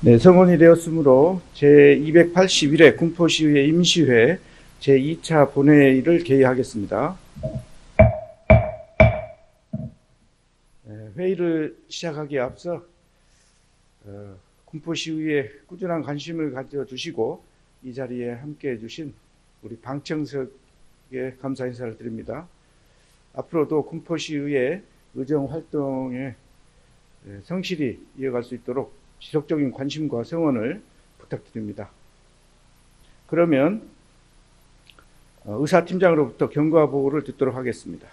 네, 성원이 되었으므로 제281회 군포시의회 임시회 제2차 본회의를 개의하겠습니다. 회의를 시작하기에 앞서 군포시의회에 꾸준한 관심을 가져주시고 이 자리에 함께해 주신 우리 방청석에 감사 인사를 드립니다. 앞으로도 군포시의회 의정활동에 성실히 이어갈 수 있도록 지속적인 관심과 성원을 부탁드립니다. 그러면 의사팀장으로부터 경과 보고를 듣도록 하겠습니다.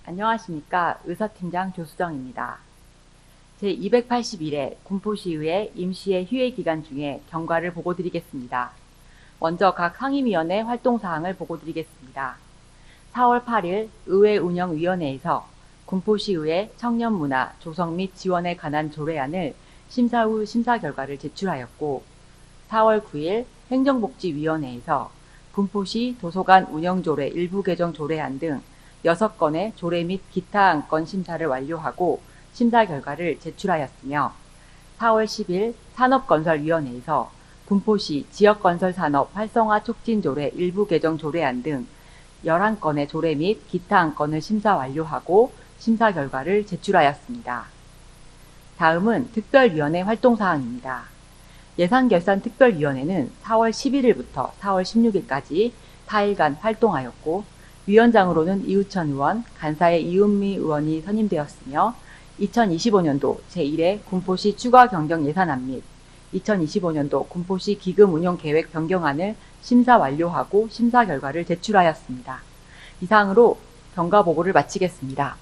안녕하십니까. 의사팀장 조수정입니다. 제281회 군포시의회 임시회 휴회 기간 중에 경과를 보고드리겠습니다. 먼저 각 상임위원회 활동사항을 보고드리겠습니다. 4월 8일 의회운영위원회에서 군포시의회 청년문화 조성 및 지원에 관한 조례안을 심사 후 심사 결과를 제출하였고, 4월 9일 행정복지위원회에서 군포시 도서관 운영조례 일부 개정 조례안 등 6건의 조례 및 기타 안건 심사를 완료하고 심사 결과를 제출하였으며, 4월 10일 산업건설위원회에서 군포시 지역건설산업 활성화 촉진 조례 일부 개정 조례안 등 11건의 조례 및 기타 안건을 심사 완료하고 심사 결과를 제출하였습니다. 다음은 특별위원회 활동사항입니다. 예산결산특별위원회는 4월 11일부터 4월 16일까지 4일간 활동하였고, 위원장으로는 이우천 의원, 간사의 이은미 의원이 선임되었으며, 2025년도 제1회 군포시 추가 경정 예산안 및 2025년도 군포시 기금 운용 계획 변경안을 심사 완료하고 심사 결과를 제출하였습니다. 이상으로 경과 보고를 마치겠습니다.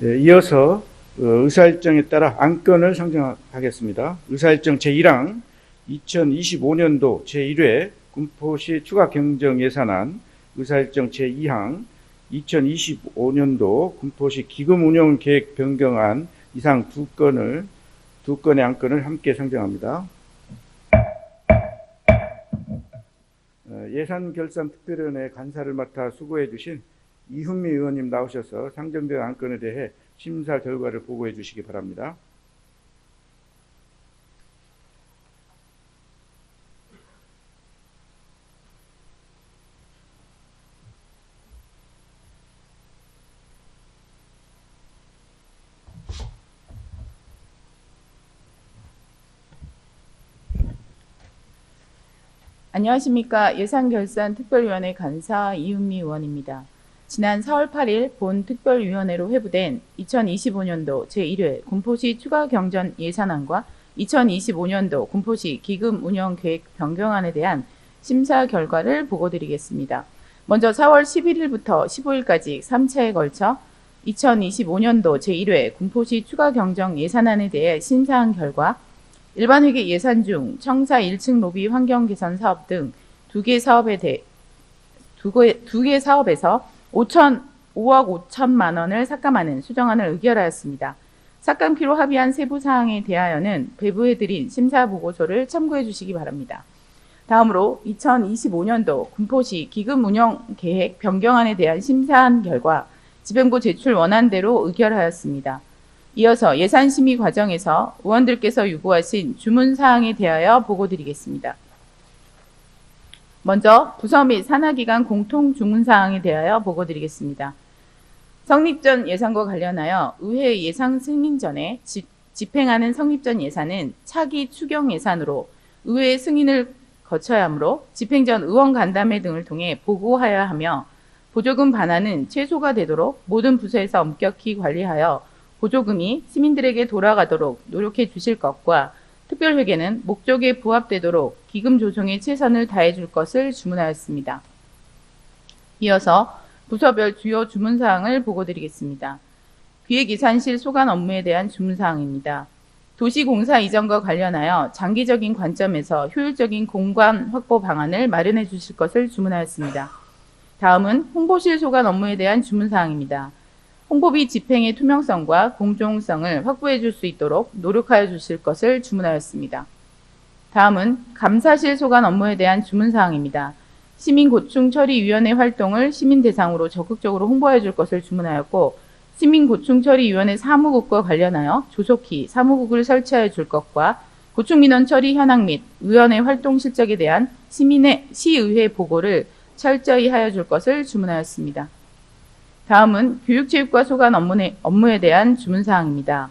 네, 이어서 의사일정에 따라 안건을 상정하겠습니다. 의사일정 제1항 2025년도 제1회 군포시 추가 경정 예산안, 의사일정 제2항 2025년도 군포시 기금 운영 계획 변경안 이상 두 건의 안건을 함께 상정합니다. 예산결산특별위원회 간사를 맡아 수고해 주신 이훈미 의원님 나오셔서 상정된 안건에 대해 심사 결과를 보고해 주시기 바랍니다. 안녕하십니까. 예산결산특별위원회 간사 이은미 의원입니다. 지난 4월 8일 본 특별위원회로 회부된 2025년도 제1회 군포시 추가 경정 예산안과 2025년도 군포시 기금 운영 계획 변경안에 대한 심사 결과를 보고드리겠습니다. 먼저 4월 11일부터 15일까지 3차에 걸쳐 2025년도 제1회 군포시 추가 경정 예산안에 대해 심사한 결과, 일반회계 예산 중 청사 1층 로비 환경 개선 사업 등 두 개 사업에서 5억 5천만 원을 삭감하는 수정안을 의결하였습니다. 삭감키로 합의한 세부 사항에 대하여는 배부해드린 심사보고서를 참고해 주시기 바랍니다. 다음으로 2025년도 군포시 기금 운영 계획 변경안에 대한 심사한 결과 집행부 제출 원안대로 의결하였습니다. 이어서 예산심의 과정에서 의원들께서 요구하신 주문사항에 대하여 보고드리겠습니다. 먼저 부서 및 산하기관 공통 주문사항에 대하여 보고드리겠습니다. 성립전 예산과 관련하여 의회 예산 승인 전에 집행하는 성립전 예산은 차기 추경 예산으로 의회 승인을 거쳐야 하므로 집행 전 의원 간담회 등을 통해 보고하여야 하며, 보조금 반환은 최소가 되도록 모든 부서에서 엄격히 관리하여 보조금이 시민들에게 돌아가도록 노력해 주실 것과, 특별회계는 목적에 부합되도록 기금 조정에 최선을 다해 줄 것을 주문하였습니다. 이어서 부서별 주요 주문사항을 보고드리겠습니다. 기획예산실 소관 업무에 대한 주문사항입니다. 도시공사 이전과 관련하여 장기적인 관점에서 효율적인 공간 확보 방안을 마련해 주실 것을 주문하였습니다. 다음은 홍보실 소관 업무에 대한 주문사항입니다. 홍보비 집행의 투명성과 공정성을 확보해 줄 수 있도록 노력하여 주실 것을 주문하였습니다. 다음은 감사실 소관 업무에 대한 주문사항입니다. 시민고충처리위원회 활동을 시민 대상으로 적극적으로 홍보해 줄 것을 주문하였고, 시민고충처리위원회 사무국과 관련하여 조속히 사무국을 설치하여 줄 것과 고충민원 처리 현황 및 의원의 활동 실적에 대한 시의회 보고를 철저히 하여 줄 것을 주문하였습니다. 다음은 교육체육과 소관 업무에 대한 주문사항입니다.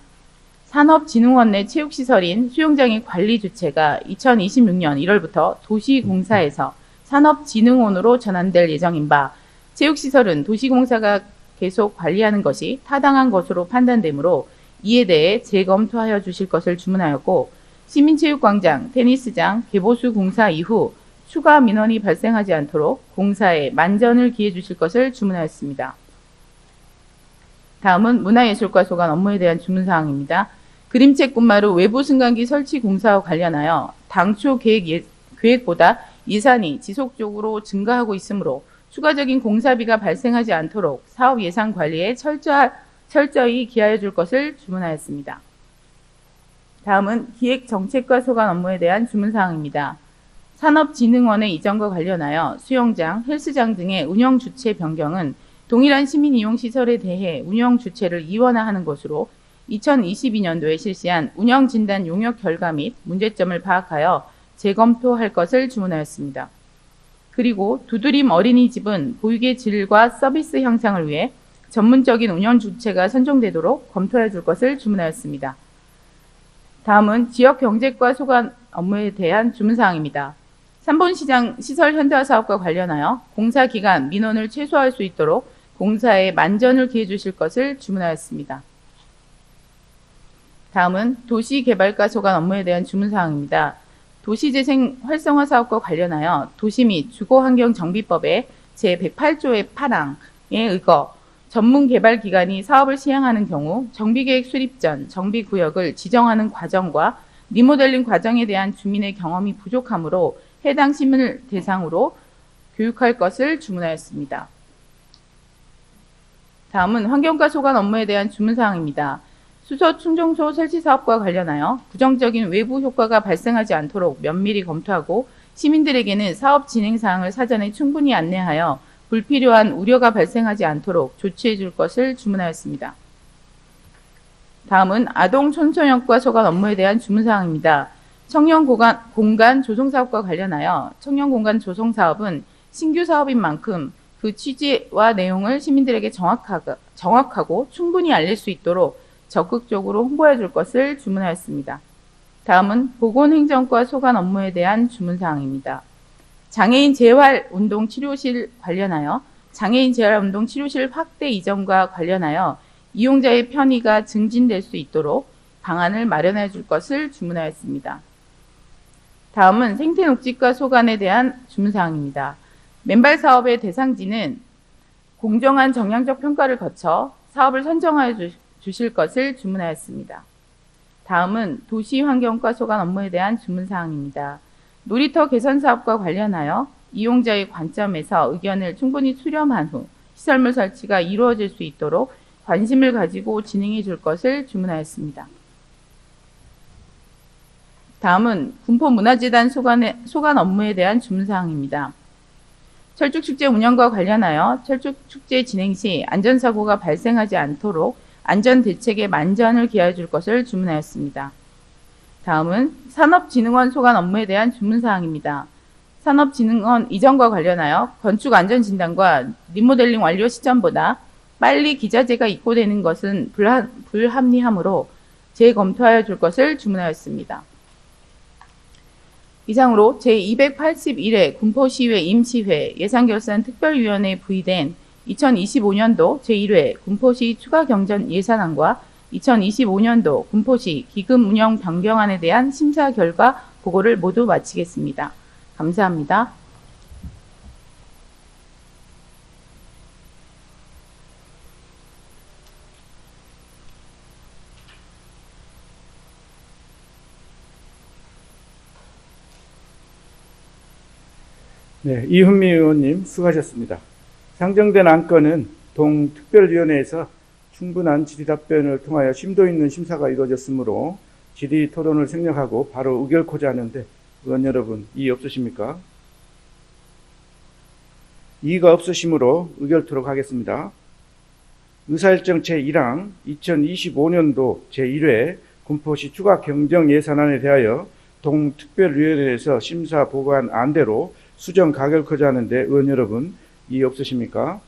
산업진흥원 내 체육시설인 수영장의 관리 주체가 2026년 1월부터 도시공사에서 산업진흥원으로 전환될 예정인 바, 체육시설은 도시공사가 계속 관리하는 것이 타당한 것으로 판단되므로 이에 대해 재검토하여 주실 것을 주문하였고, 시민체육광장, 테니스장, 개보수 공사 이후 추가 민원이 발생하지 않도록 공사에 만전을 기해 주실 것을 주문하였습니다. 다음은 문화예술과 소관 업무에 대한 주문사항입니다. 그림책 꽃마루 외부 승강기 설치 공사와 관련하여 당초 계획보다 예산이 지속적으로 증가하고 있으므로 추가적인 공사비가 발생하지 않도록 사업 예산 관리에 철저히 기하여 줄 것을 주문하였습니다. 다음은 기획정책과 소관 업무에 대한 주문사항입니다. 산업진흥원의 이전과 관련하여 수영장, 헬스장 등의 운영 주체 변경은 동일한 시민 이용 시설에 대해 운영 주체를 이원화하는 것으로 2022년도에 실시한 운영 진단 용역 결과 및 문제점을 파악하여 재검토할 것을 주문하였습니다. 그리고 두드림 어린이집은 보육의 질과 서비스 향상을 위해 전문적인 운영 주체가 선정되도록 검토해 줄 것을 주문하였습니다. 다음은 지역경제과 소관 업무에 대한 주문사항입니다. 3번 시장 시설 현대화 사업과 관련하여 공사 기간 민원을 최소화할 수 있도록 공사에 만전을 기해 주실 것을 주문하였습니다. 다음은 도시개발과 소관 업무에 대한 주문사항입니다. 도시재생 활성화 사업과 관련하여 도시 및 주거환경정비법의 제108조의 8항에 의거 전문개발기관이 사업을 시행하는 경우 정비계획 수립 전 정비구역을 지정하는 과정과 리모델링 과정에 대한 주민의 경험이 부족하므로 해당 시민을 대상으로 교육할 것을 주문하였습니다. 다음은 환경과 소관 업무에 대한 주문사항입니다. 수소 충전소 설치 사업과 관련하여 부정적인 외부 효과가 발생하지 않도록 면밀히 검토하고 시민들에게는 사업 진행 사항을 사전에 충분히 안내하여 불필요한 우려가 발생하지 않도록 조치해 줄 것을 주문하였습니다. 다음은 아동 청소년과 소관 업무에 대한 주문사항입니다. 청년 공간 조성 사업과 관련하여 청년 공간 조성 사업은 신규 사업인 만큼 그 취지와 내용을 시민들에게 정확하고 충분히 알릴 수 있도록 적극적으로 홍보해 줄 것을 주문하였습니다. 다음은 보건행정과 소관 업무에 대한 주문사항입니다. 장애인 재활운동치료실 관련하여 장애인 재활운동치료실 확대 이전과 관련하여 이용자의 편의가 증진될 수 있도록 방안을 마련해 줄 것을 주문하였습니다. 다음은 생태녹지과 소관에 대한 주문사항입니다. 맨발 사업의 대상지는 공정한 정량적 평가를 거쳐 사업을 선정하여 주실 것을 주문하였습니다. 다음은 도시환경과 소관 업무에 대한 주문사항입니다. 놀이터 개선 사업과 관련하여 이용자의 관점에서 의견을 충분히 수렴한 후 시설물 설치가 이루어질 수 있도록 관심을 가지고 진행해 줄 것을 주문하였습니다. 다음은 군포문화재단 소관 업무에 대한 주문사항입니다. 철쭉축제 운영과 관련하여 철쭉축제 진행 시 안전사고가 발생하지 않도록 안전대책에 만전을 기하여 줄 것을 주문하였습니다. 다음은 산업진흥원 소관 업무에 대한 주문사항입니다. 산업진흥원 이전과 관련하여 건축안전진단과 리모델링 완료 시점보다 빨리 기자재가 입고되는 것은 불합리하므로 재검토하여 줄 것을 주문하였습니다. 이상으로 제281회 군포시의회 임시회 예산결산 특별위원회에 부의된 2025년도 제1회 군포시 추가경전 예산안과 2025년도 군포시 기금 운영 변경안에 대한 심사 결과 보고를 모두 마치겠습니다. 감사합니다. 네, 이훈미 의원님 수고하셨습니다. 상정된 안건은 동특별위원회에서 충분한 질의답변을 통하여 심도 있는 심사가 이루어졌으므로 질의 토론을 생략하고 바로 의결코자 하는데 의원 여러분 이의 없으십니까? 이의가 없으시므로 의결토록 하겠습니다. 의사일정 제1항 2025년도 제1회 군포시 추가 경정 예산안에 대하여 동특별위원회에서 심사 보고한 안대로 수정 가결코자 하는데 의원 여러분 이의 없으십니까?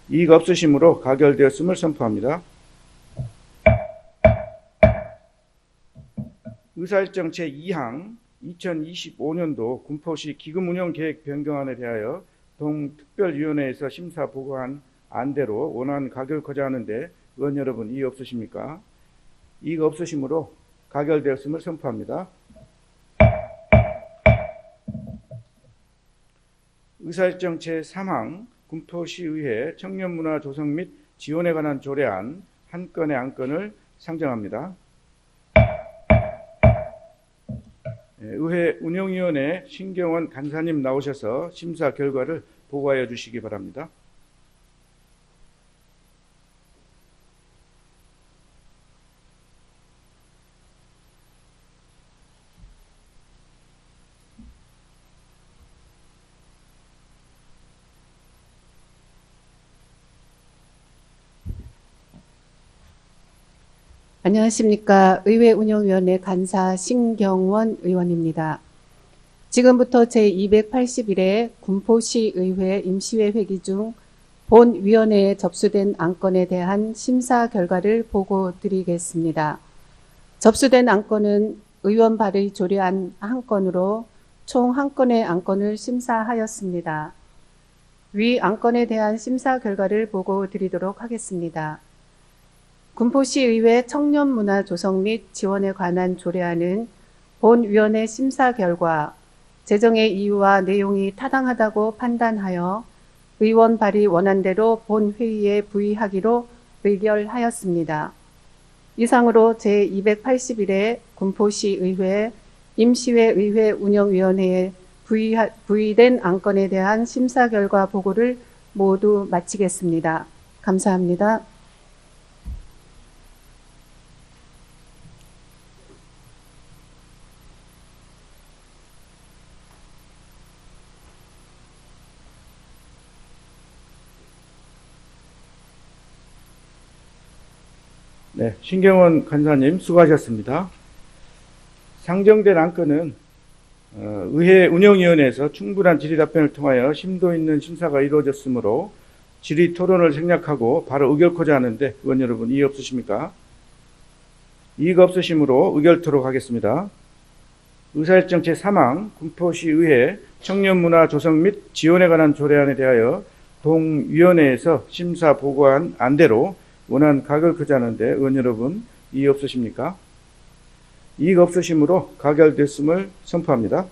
이의가 없으시므로 가결되었음을 선포합니다. 의사일정 제2항 2025년도 군포시 기금운영계획 변경안에 대하여 동특별위원회에서 심사 보고한 안대로 원안 가결코자 하는데 의원 여러분 이의 없으십니까? 이의가 없으시므로 가결되었음을 선포합니다. 의사일정 제3항 군포시의회 청년문화 조성 및 지원에 관한 조례안 한 건의 안건을 상정합니다. 의회 운영위원회 신경원 간사님 나오셔서 심사 결과를 보고하여 주시기 바랍니다. 안녕하십니까. 의회운영위원회 간사 신경원 의원입니다. 지금부터 제281회 군포시의회 임시회 회기 중 본위원회에 접수된 안건에 대한 심사 결과를 보고드리겠습니다. 접수된 안건은 의원 발의 조례안 한 건으로 총 한 건의 안건을 심사하였습니다. 위 안건에 대한 심사 결과를 보고드리도록 하겠습니다. 군포시의회 청년문화 조성 및 지원에 관한 조례안은 본위원회 심사 결과 제정의 이유와 내용이 타당하다고 판단하여 의원 발의 원안대로 본회의에 부의하기로 의결하였습니다. 이상으로 제281회 군포시의회 임시회 의회 운영위원회에 부의된 안건에 대한 심사 결과 보고를 모두 마치겠습니다. 감사합니다. 네, 신경원 간사님 수고하셨습니다. 상정된 안건은 의회 운영위원회에서 충분한 질의답변을 통하여 심도 있는 심사가 이루어졌으므로 질의 토론을 생략하고 바로 의결코자 하는데 의원 여러분 이의 없으십니까? 이의가 없으시므로 의결토록 하겠습니다. 의사일정 제3항 군포시의회 청년문화 조성 및 지원에 관한 조례안에 대하여 동위원회에서 심사 보고한 안대로 원안 가결코자 하는데 의원 여러분 이의 없으십니까? 이의가 없으시므로 가결됐음을 선포합니다.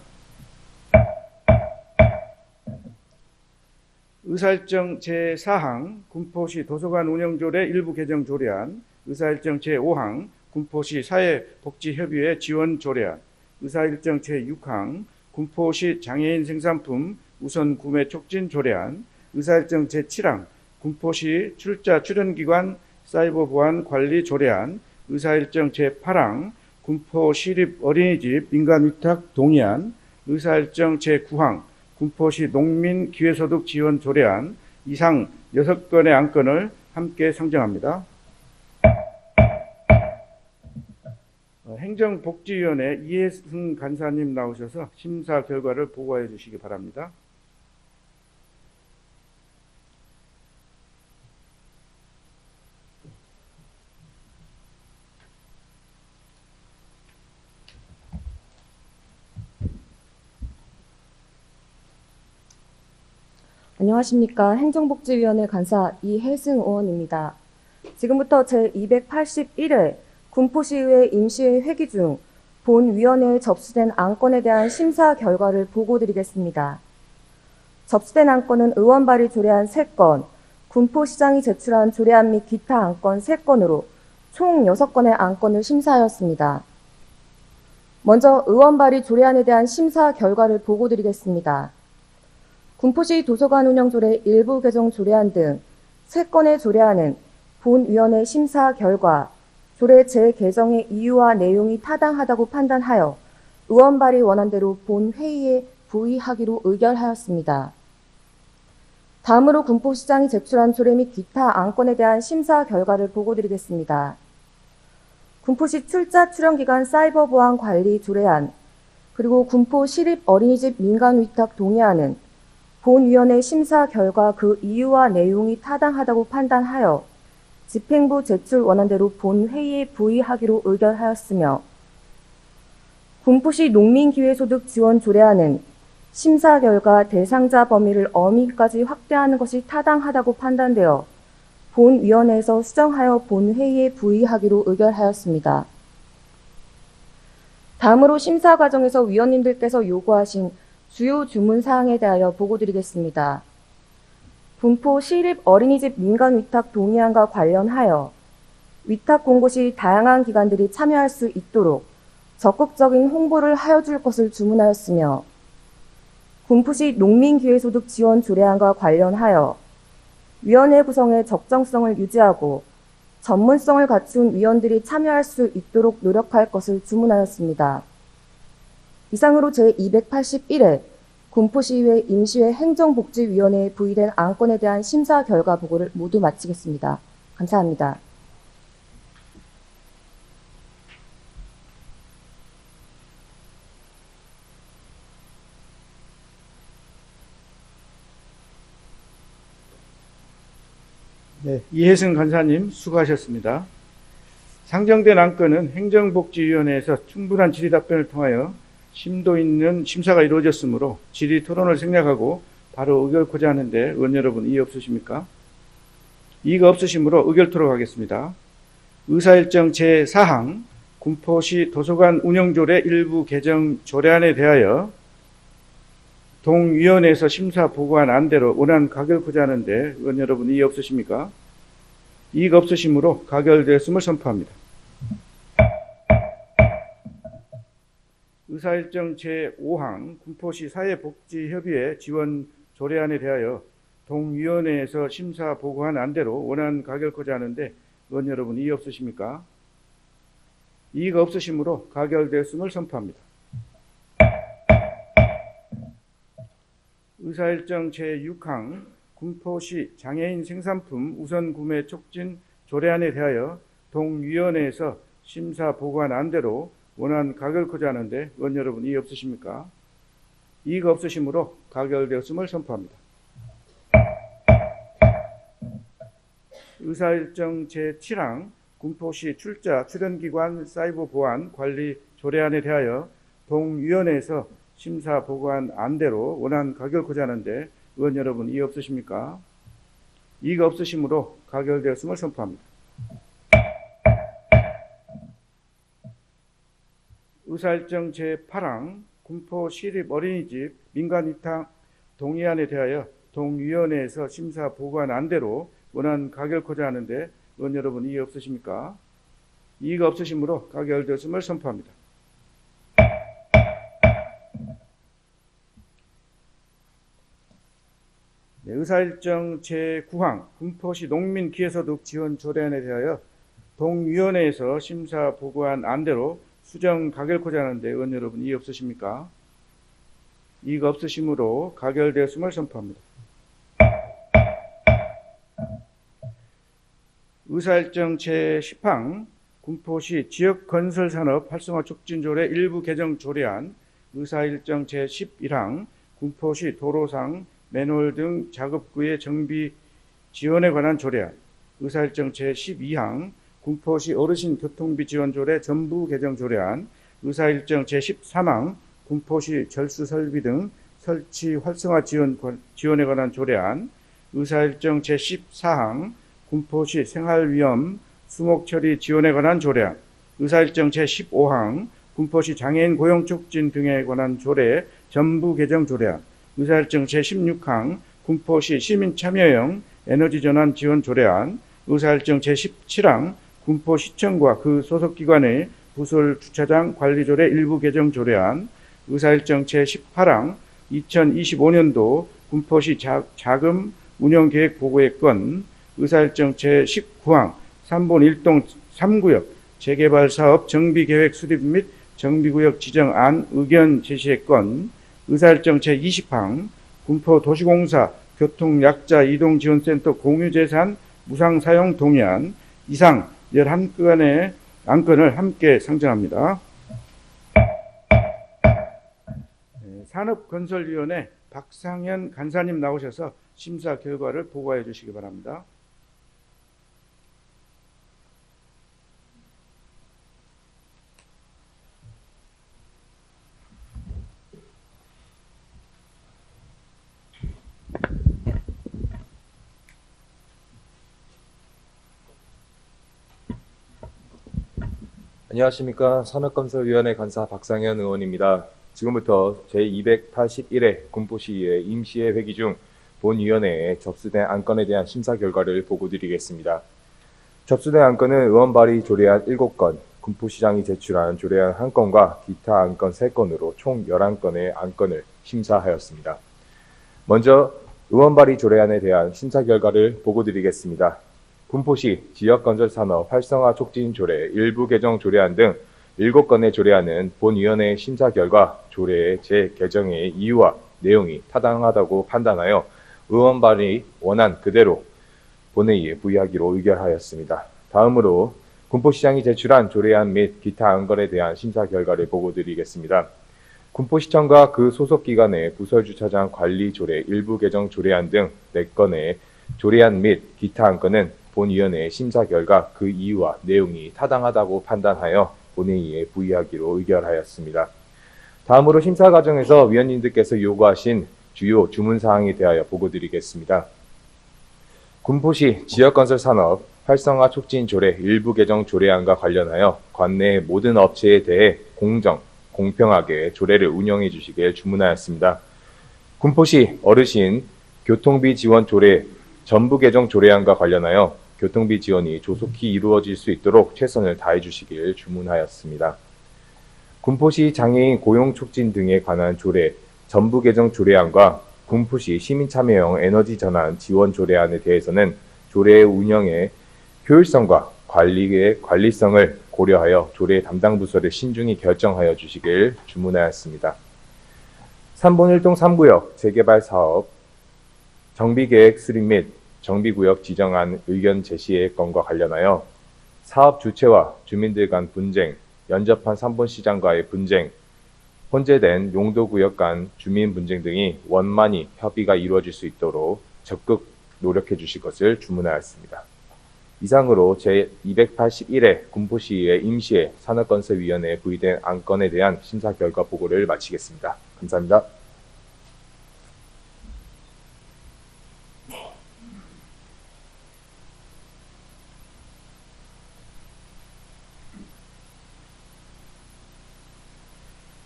의사일정 제4항 군포시 도서관 운영조례 일부 개정 조례안, 의사일정 제5항 군포시 사회복지협의회 지원 조례안, 의사일정 제6항 군포시 장애인 생산품 우선 구매 촉진 조례안, 의사일정 제7항 군포시 출자 출연기관 사이버 보안 관리 조례안, 의사일정 제8항 군포시립 어린이집 민간위탁 동의안, 의사일정 제9항 군포시 농민 기회소득 지원 조례안 이상 6건의 안건을 함께 상정합니다. 행정복지위원회 이해승 간사님 나오셔서 심사 결과를 보고해 주시기 바랍니다. 안녕하십니까. 행정복지위원회 간사 이혜승 의원입니다. 지금부터 제281회 군포시의회 임시회 회기 중 본위원회에 접수된 안건에 대한 심사 결과를 보고드리겠습니다. 접수된 안건은 의원 발의 조례안 3건, 군포시장이 제출한 조례안 및 기타 안건 3건으로 총 6건의 안건을 심사하였습니다. 먼저 의원 발의 조례안에 대한 심사 결과를 보고드리겠습니다. 군포시 도서관 운영조례 일부 개정 조례안 등 3건의 조례안은 본위원회 심사 결과 조례 재개정의 이유와 내용이 타당하다고 판단하여 의원 발의 원안대로 본회의에 부의하기로 의결하였습니다. 다음으로 군포시장이 제출한 조례 및 기타 안건에 대한 심사 결과를 보고드리겠습니다. 군포시 출자 출연기관 사이버 보안 관리 조례안, 그리고 군포 시립 어린이집 민간 위탁 동의안은 본위원회 심사 결과 그 이유와 내용이 타당하다고 판단하여 집행부 제출 원안대로 본회의에 부의하기로 의결하였으며, 군포시 농민기회소득 지원 조례안은 심사 결과 대상자 범위를 어민까지 확대하는 것이 타당하다고 판단되어 본위원회에서 수정하여 본회의에 부의하기로 의결하였습니다. 다음으로 심사 과정에서 위원님들께서 요구하신 주요 주문사항에 대하여 보고드리겠습니다. 군포 시립 어린이집 민간 위탁 동의안과 관련하여 위탁 공고 시 다양한 기관들이 참여할 수 있도록 적극적인 홍보를 하여 줄 것을 주문하였으며, 군포시 농민기회소득 지원 조례안과 관련하여 위원회 구성의 적정성을 유지하고 전문성을 갖춘 위원들이 참여할 수 있도록 노력할 것을 주문하였습니다. 이상으로 제281회 군포시의회 임시회 행정복지위원회에 부의된 안건에 대한 심사 결과 보고를 모두 마치겠습니다. 감사합니다. 네, 이혜승 간사님 수고하셨습니다. 상정된 안건은 행정복지위원회에서 충분한 질의 답변을 통하여 심도 있는 심사가 이루어졌으므로 질의 토론을 생략하고 바로 의결코자 하는데 의원 여러분 이의 없으십니까? 이의가 없으시므로 의결 토론하겠습니다. 의사일정 제4항 군포시 도서관 운영조례 일부 개정 조례안에 대하여 동위원회에서 심사 보고한 안대로 원안 가결코자 하는데 의원 여러분 이의 없으십니까? 이의가 없으시므로 가결되었음을 선포합니다. 의사일정 제5항 군포시 사회복지협의회 지원 조례안에 대하여 동위원회에서 심사 보고한 안대로 원안 가결코자 하는데 의원 여러분 이의 없으십니까? 이의가 없으시므로 가결되었음을 선포합니다. 의사일정 제6항 군포시 장애인 생산품 우선 구매 촉진 조례안에 대하여 동위원회에서 심사 보고한 안대로 원안 가결코자 하는데 의원 여러분 이의 없으십니까? 이의가 없으시므로 가결되었음을 선포합니다. 의사일정 제7항 군포시 출자 출연기관 사이버 보안 관리 조례안에 대하여 동위원회에서 심사 보고한 안대로 원안 가결코자 하는데 의원 여러분 이의 없으십니까? 이의가 없으시므로 가결되었음을 선포합니다. 의사일정 제8항 군포 시립 어린이집 민간 위탁 동의안에 대하여 동위원회에서 심사 보고한 안대로 원안 가결코자 하는데 의원 여러분 이의 없으십니까? 이의가 없으시므로 가결되었음을 선포합니다. 네, 의사일정 제9항 군포시 농민기회소득 지원 조례안에 대하여 동위원회에서 심사 보고한 안대로 수정 가결코자 하는데 의원 여러분 이의 없으십니까? 이의가 없으시므로 가결되었음을 선포합니다. 의사일정 제10항 군포시 지역건설산업 활성화 촉진조례 일부 개정 조례안, 의사일정 제11항 군포시 도로상 맨홀 등 작업구의 정비 지원에 관한 조례안, 의사일정 제12항 군포시 어르신 교통비 지원 조례 전부 개정 조례안, 의사일정 제13항 군포시 절수 설비 등 설치 활성화 지원에 관한 조례안, 의사일정 제14항 군포시 생활위험 수목 처리 지원에 관한 조례안, 의사일정 제15항 군포시 장애인 고용 촉진 등에 관한 조례 전부 개정 조례안, 의사일정 제16항 군포시 시민 참여형 에너지 전환 지원 조례안, 의사일정 제17항 군포시청과 그 소속기관의 부설 주차장 관리조례 일부 개정 조례안, 의사일정 제18항 2025년도 군포시 자금 운영계획 보고의 건, 의사일정 제19항 3본 1동 3구역 재개발 사업 정비계획 수립 및 정비구역 지정안 의견 제시의 건, 의사일정 제20항 군포도시공사 교통약자 이동지원센터 공유재산 무상사용 동의안 이상 11건의 안건을 함께 상정합니다. 산업건설위원회 박상현 간사님 나오셔서 심사 결과를 보고해 주시기 바랍니다. 안녕하십니까. 산업건설위원회 간사 박상현 의원입니다. 지금부터 제281회 군포시의 임시회 회기 중 본위원회에 접수된 안건에 대한 심사 결과를 보고드리겠습니다. 접수된 안건은 의원 발의 조례안 7건, 군포시장이 제출한 조례안 1건과 기타 안건 3건으로 총 11건의 안건을 심사하였습니다. 먼저 의원 발의 조례안에 대한 심사 결과를 보고드리겠습니다. 군포시 지역건설산업 활성화 촉진 조례 일부 개정 조례안 등 7건의 조례안은 본위원회 심사 결과 조례의 재개정의 이유와 내용이 타당하다고 판단하여 의원 발의 원안 그대로 본회의에 부의하기로 의결하였습니다. 다음으로 군포시장이 제출한 조례안 및 기타 안건에 대한 심사 결과를 보고드리겠습니다. 군포시청과 그 소속기관의 부설주차장 관리 조례 일부 개정 조례안 등 4건의 조례안 및 기타 안건은 본위원회의 심사 결과 그 이유와 내용이 타당하다고 판단하여 본회의에 부의하기로 의결하였습니다. 다음으로 심사 과정에서 위원님들께서 요구하신 주요 주문사항에 대하여 보고드리겠습니다. 군포시 지역건설산업 활성화 촉진 조례 일부 개정 조례안과 관련하여 관내 모든 업체에 대해 공평하게 조례를 운영해 주시길 주문하였습니다. 군포시 어르신 교통비 지원 조례 전부 개정 조례안과 관련하여 교통비 지원이 조속히 이루어질 수 있도록 최선을 다해 주시길 주문하였습니다. 군포시 장애인 고용 촉진 등에 관한 조례 전부 개정 조례안과 군포시 시민참여형 에너지 전환 지원 조례안에 대해서는 조례의 운영의 효율성과 관리의 관리성을 고려하여 조례 담당 부서를 신중히 결정하여 주시길 주문하였습니다. 3본 1동 3구역 재개발 사업 정비계획 수립 및 정비구역 지정안 의견 제시의 건과 관련하여 사업 주체와 주민들 간 분쟁, 연접한 3본 시장과의 분쟁, 혼재된 용도구역 간 주민 분쟁 등이 원만히 협의가 이루어질 수 있도록 적극 노력해 주실 것을 주문하였습니다. 이상으로 제281회 군포시의 임시회 산업건설위원회에 부의된 안건에 대한 심사 결과 보고를 마치겠습니다. 감사합니다.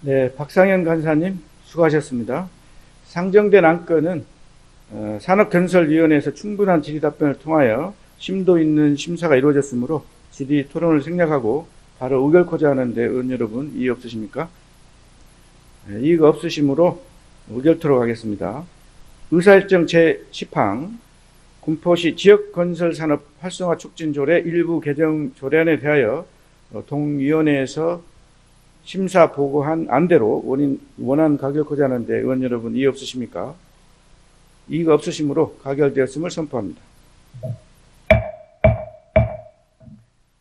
네, 박상현 간사님 수고하셨습니다. 상정된 안건은 산업건설위원회에서 충분한 질의답변을 통하여 심도 있는 심사가 이루어졌으므로 질의 토론을 생략하고 바로 의결코자 하는데 의원 여러분 이의 없으십니까? 네, 이의가 없으시므로 의결 토론하겠습니다. 의사일정 제10항 군포시 지역건설산업 활성화 촉진조례 일부 개정 조례안에 대하여 동위원회에서 심사 보고한 안대로 원안 가결코자 하는데 의원 여러분 이의 없으십니까? 이의가 없으시므로 가결되었음을 선포합니다.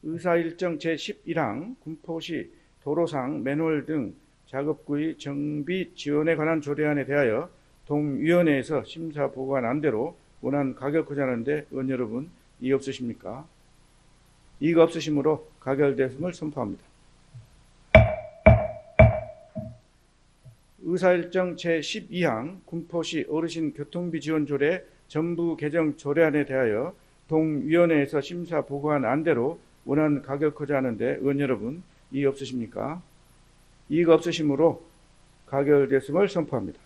의사일정 제11항 군포시 도로상 맨홀 등 작업구의 정비 지원에 관한 조례안에 대하여 동위원회에서 심사 보고한 안대로 원안 가결코자 하는데 의원 여러분 이의 없으십니까? 이의가 없으시므로 가결되었음을 선포합니다. 의사일정 제12항 군포시 어르신 교통비 지원 조례 전부 개정 조례안에 대하여 동위원회에서 심사 보고한 안대로 원안 가결코자 하는데 의원 여러분 이의 없으십니까? 이의가 없으시므로 가결됐음을 선포합니다.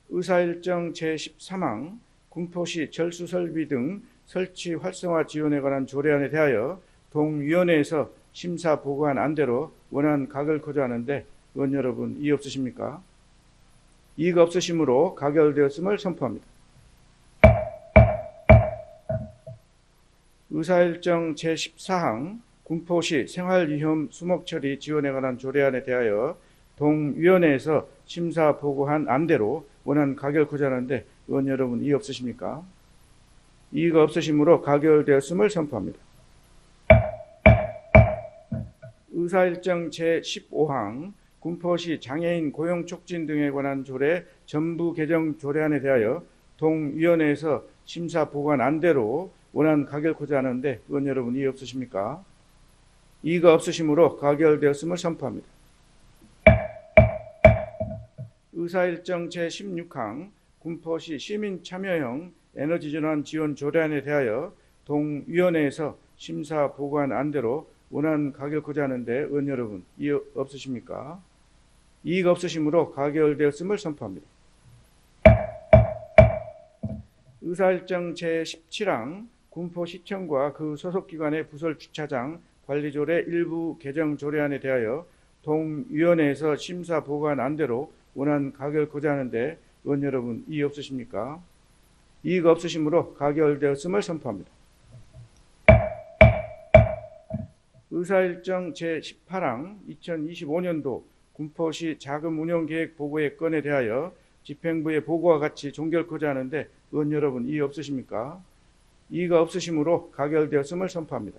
의사일정 제13항 군포시 절수설비 등 설치 활성화 지원에 관한 조례안에 대하여 동위원회에서 심사 보고한 안대로 원안 가결코자 하는데 의원 여러분 이의 없으십니까? 이의가 없으시므로 가결되었음을 선포합니다. 의사일정 제14항 군포시 생활위험 수목처리 지원에 관한 조례안에 대하여 동위원회에서 심사 보고한 안대로 원안 가결코자 하는데 의원 여러분 이의 없으십니까? 이의가 없으시므로 가결되었음을 선포합니다. 의사일정 제15항 군포시 장애인 고용 촉진 등에 관한 조례 전부 개정 조례안에 대하여 동위원회에서 심사 보고한 안대로 원안 가결코자 하는데 의원 여러분 이의 없으십니까? 이의가 없으시므로 가결되었음을 선포합니다. 의사일정 제16항 군포시 시민 참여형 에너지전환 지원 조례안에 대하여 동위원회에서 심사 보고한 안대로 원안 가결코자 하는데 의원 여러분 이의 없으십니까? 이의가 없으시므로 가결되었음을 선포합니다. 의사일정 제17항 군포시청과 그 소속기관의 부설 주차장 관리조례 일부 개정 조례안에 대하여 동위원회에서 심사 보고한 안대로 원안 가결코자 하는데 의원 여러분 이의 없으십니까? 이의가 없으시므로 가결되었음을 선포합니다. 의사일정 제18항 2025년도 군포시 자금운용계획 보고의 건에 대하여 집행부의 보고와 같이 종결코자 하는데 의원 여러분 이의 없으십니까? 이의가 없으시므로 가결되었음을 선포합니다.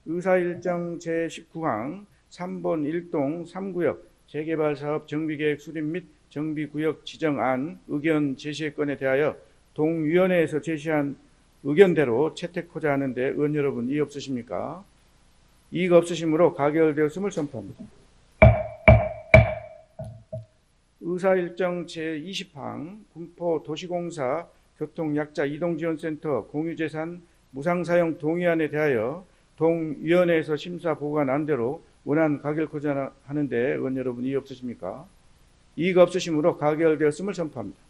의사일정 제19항 3번 1동 3구역 재개발사업 정비계획 수립 및 정비구역 지정안 의견 제시의 건에 대하여 동위원회에서 제시한 의견대로 채택코자 하는데 의원 여러분 이의 없으십니까? 이의가 없으시므로 가결되었음을 선포합니다. 의사일정 제20항 군포 도시공사 교통약자 이동지원센터 공유재산 무상사용 동의안에 대하여 동위원회에서 심사 보고한 안대로 원안 가결코자 하는데 의원 여러분 이의 없으십니까? 이의가 없으시므로 가결되었음을 선포합니다.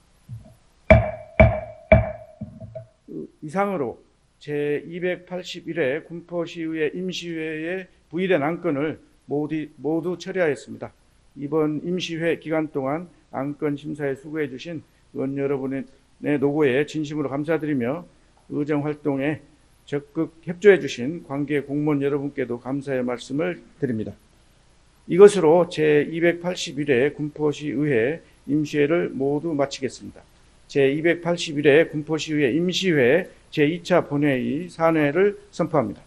이상으로 제281회 군포시의회 임시회에 부의된 안건을 모두 처리하였습니다. 이번 임시회 기간 동안 안건 심사에 수고해 주신 의원 여러분의 노고에 진심으로 감사드리며 의정활동에 적극 협조해 주신 관계 공무원 여러분께도 감사의 말씀을 드립니다. 이것으로 제281회 군포시의회 임시회를 모두 마치겠습니다. 제281회 군포시의회 임시회 제2차 본회의 산회를 선포합니다.